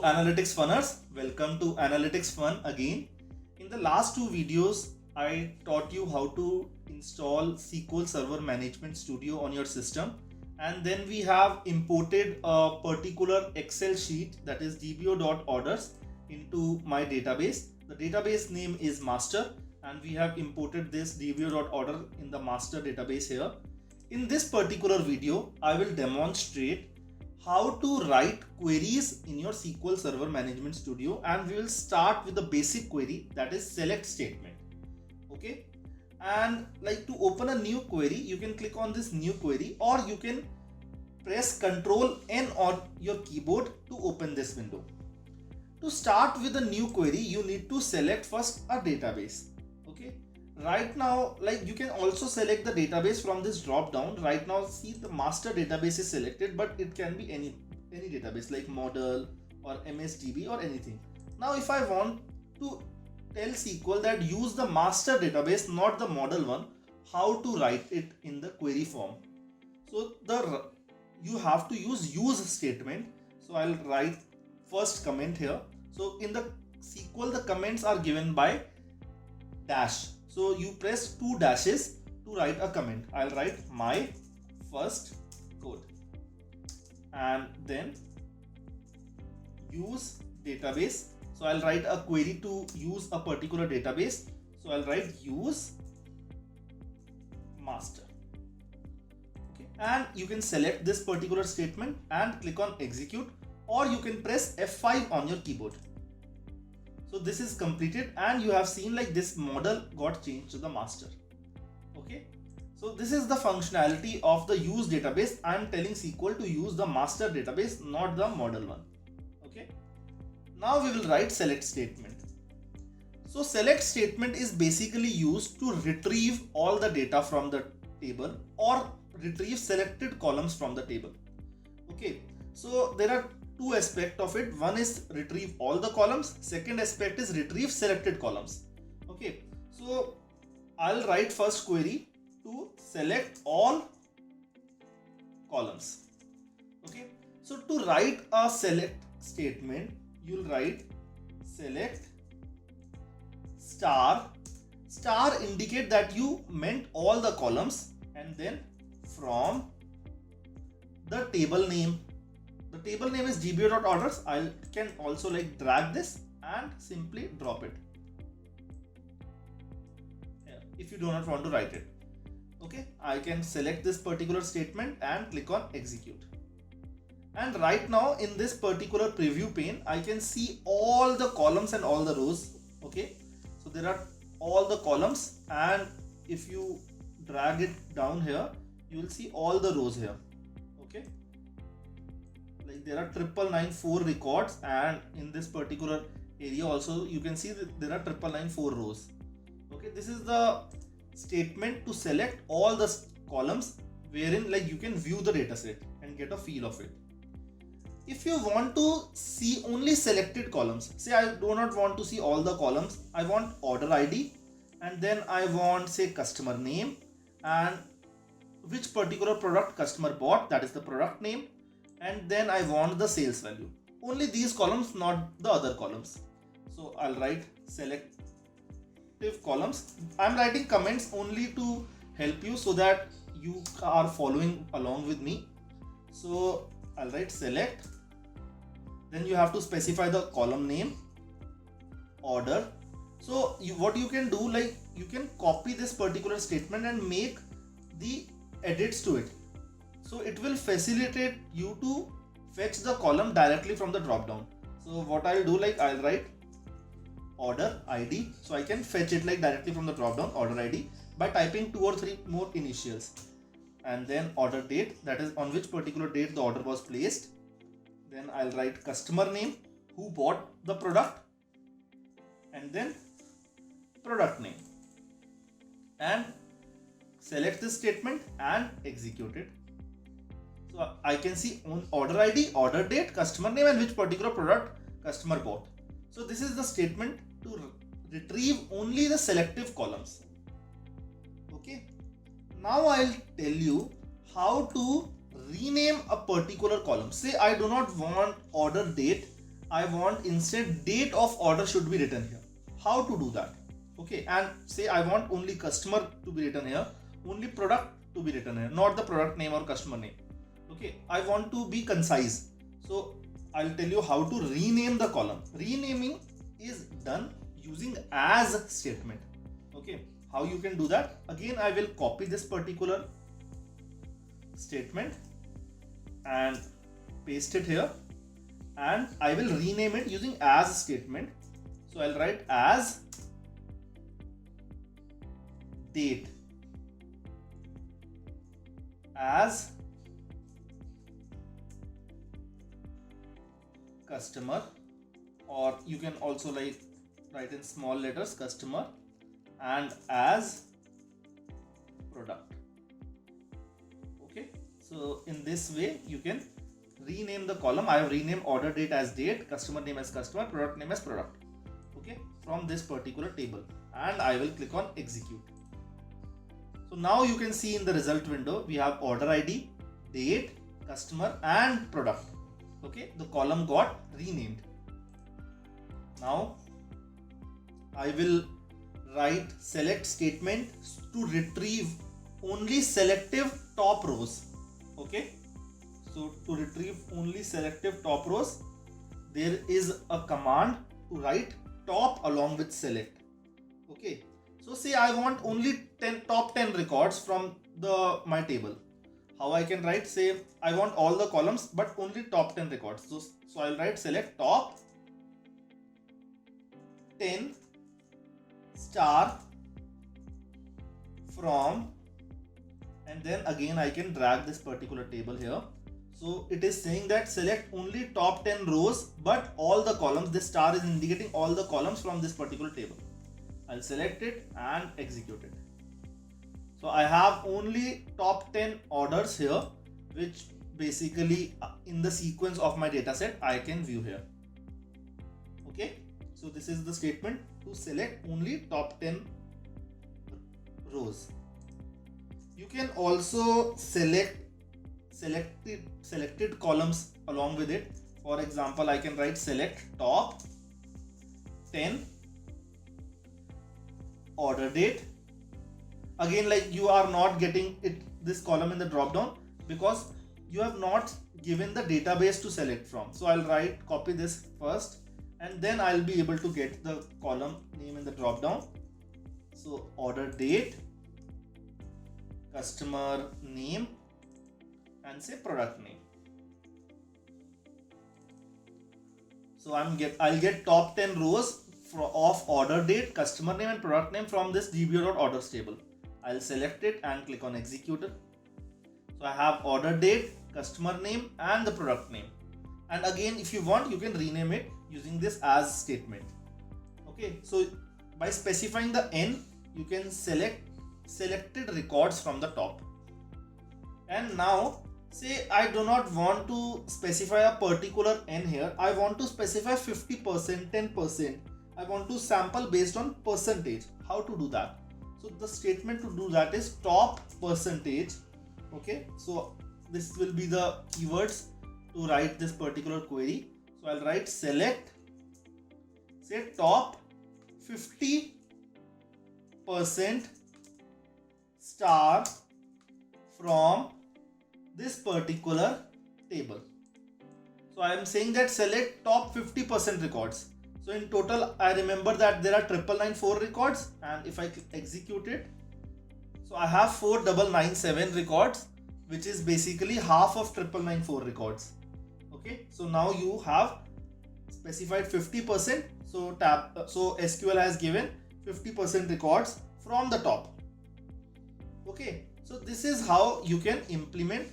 Analytics Funners, welcome to Analytics Fun again. In the last two videos, I taught you how to install SQL Server Management Studio on your system, and then we have imported a particular Excel sheet, that is dbo.orders, into my database. The database name is master, and we have imported this dbo.order in the master database here. In this particular video, I will demonstrate how to write queries in your SQL Server Management Studio, and we will start with the basic query, that is select statement. Okay, and like to open a new query, you can click on this new query, or you can press Ctrl N on your keyboard to open this window. To start with a new query, you need to select first a database. Okay, right now, like you can also select the database from this drop down. Right now, see, the master database is selected, but it can be any database like model or MSDB or anything. Now if I want to tell SQL that use the master database, not the model one, how to write it in the query form? So you have to use statement. So I'll write first comment here. So in the SQL, the comments are given by dash. So you press two dashes to write a comment. I'll write my first code, and then use database. So I'll write a query to use a particular database. So I'll write use master. Okay, and you can select this particular statement and click on execute, or you can press F5 on your keyboard. So this is completed, and you have seen like this model got changed to the master. Okay, so this is the functionality of the use database. I am telling SQL to use the master database, not the model one. Okay, now we will write select statement. So select statement is basically used to retrieve all the data from the table or retrieve selected columns from the table. Okay, so there are two aspects of it. One is retrieve all the columns. Second aspect is retrieve selected columns. Okay, so I'll write first query to select all columns. Okay, so to write a select statement, you'll write select star. Star indicate that you meant all the columns, and then from the table name. The table name is dbo.orders. I can also like drag this and simply drop it here if you do not want to write it. Okay, I can select this particular statement and click on execute. And right now in this particular preview pane, I can see all the columns and all the rows. Okay, so there are all the columns, and if you drag it down here, you will see all the rows here. Okay, like there are 9994 records, and in this particular area also you can see that there are 9994 rows. Okay, this is the statement to select all the columns, wherein like you can view the dataset and get a feel of it. If you want to see only selected columns, say I do not want to see all the columns, I want order ID, and then I want say customer name and which particular product customer bought, that is the product name, and then I want the sales value. Only these columns, not the other columns. So I'll write selective columns. I'm writing comments only to help you so that you are following along with me. So I'll write select. Then you have to specify the column name, order. So what you can do, like you can copy this particular statement and make the edits to it. So it will facilitate you to fetch the column directly from the drop down. So what I'll do, like I'll write order ID, so I can fetch it like directly from the drop down, order ID, by typing 2 or 3 more initials, and then order date, that is on which particular date the order was placed. Then I'll write customer name, who bought the product, and then product name, and select this statement and execute it. So I can see on order ID, order date, customer name, and which particular product customer bought. So this is the statement to retrieve only the selective columns. Okay, now I'll tell you how to rename a particular column. Say I do not want order date, I want instead date of order should be written here. How to do that? Okay, and say I want only customer to be written here, only product to be written here, not the product name or customer name. Okay, I want to be concise. So I'll tell you how to rename the column. Renaming is done using as statement. Okay, how you can do that? Again, I will copy this particular statement and paste it here, and I will rename it using as statement. So I'll write as date, as customer, or you can also like write in small letters customer, and as product. Okay, so in this way you can rename the column. I have renamed order date as date, customer name as customer, product name as product. Okay, from this particular table, and I will click on execute. So now you can see in the result window we have order ID, date, customer and product. Okay, the column got renamed. Now I will write select statement to retrieve only selective top rows. Okay, so to retrieve only selective top rows, there is a command to write top along with select. Okay, so say I want only top 10 records from my table. How I can write? Say I want all the columns but only top 10 records. So I'll write select top 10 star from, and then again I can drag this particular table here. So it is saying that select only top 10 rows but all the columns. This star is indicating all the columns from this particular table. I'll select it and execute it. So I have only top 10 orders here, which basically in the sequence of my dataset I can view here. Okay, so this is the statement to select only top 10 rows. You can also select selected columns along with it. For example, I can write select top 10 order date. Again, like you are not getting this column in the drop down because you have not given the database to select from. So I'll copy this first, and then I'll be able to get the column name in the drop down. So order date, customer name, and say product name. So I'll get top 10 rows of order date, customer name and product name from this dbo.orders table. I'll select it and click on execute it. So I have order date, customer name and the product name. And again, if you want, you can rename it using this as statement. Okay, so by specifying the n, you can select selected records from the top. And now say I do not want to specify a particular n here. I want to specify 50%, 10%. I want to sample based on percentage. How to do that? So the statement to do that is top percentage. Okay, so this will be the keywords to write this particular query. So I'll write select, say top 50% star from this particular table. So I am saying that select top 50% records. So in total, I remember that there are 9994 records, and if I execute it, so I have 4997 records, which is basically half of 9994 records. Okay, so now you have specified 50%. So SQL has given 50% records from the top. Okay, so this is how you can implement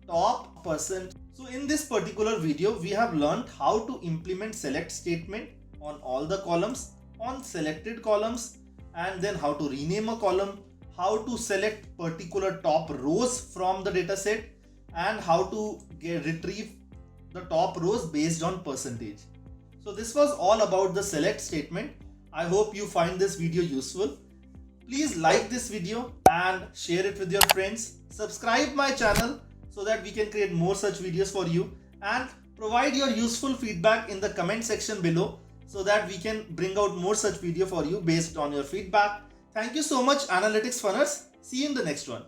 top percent. So in this particular video, we have learned how to implement select statement on all the columns, on selected columns, and then how to rename a column, how to select particular top rows from the dataset, and how to retrieve the top rows based on percentage. So this was all about the select statement. I hope you find this video useful. Please like this video and share it with your friends. Subscribe my channel so that we can create more such videos for you, and Provide your useful feedback in the comment section below so that we can bring out more such video for you based on your feedback. Thank you so much, Analytics Funners. See you in the next one.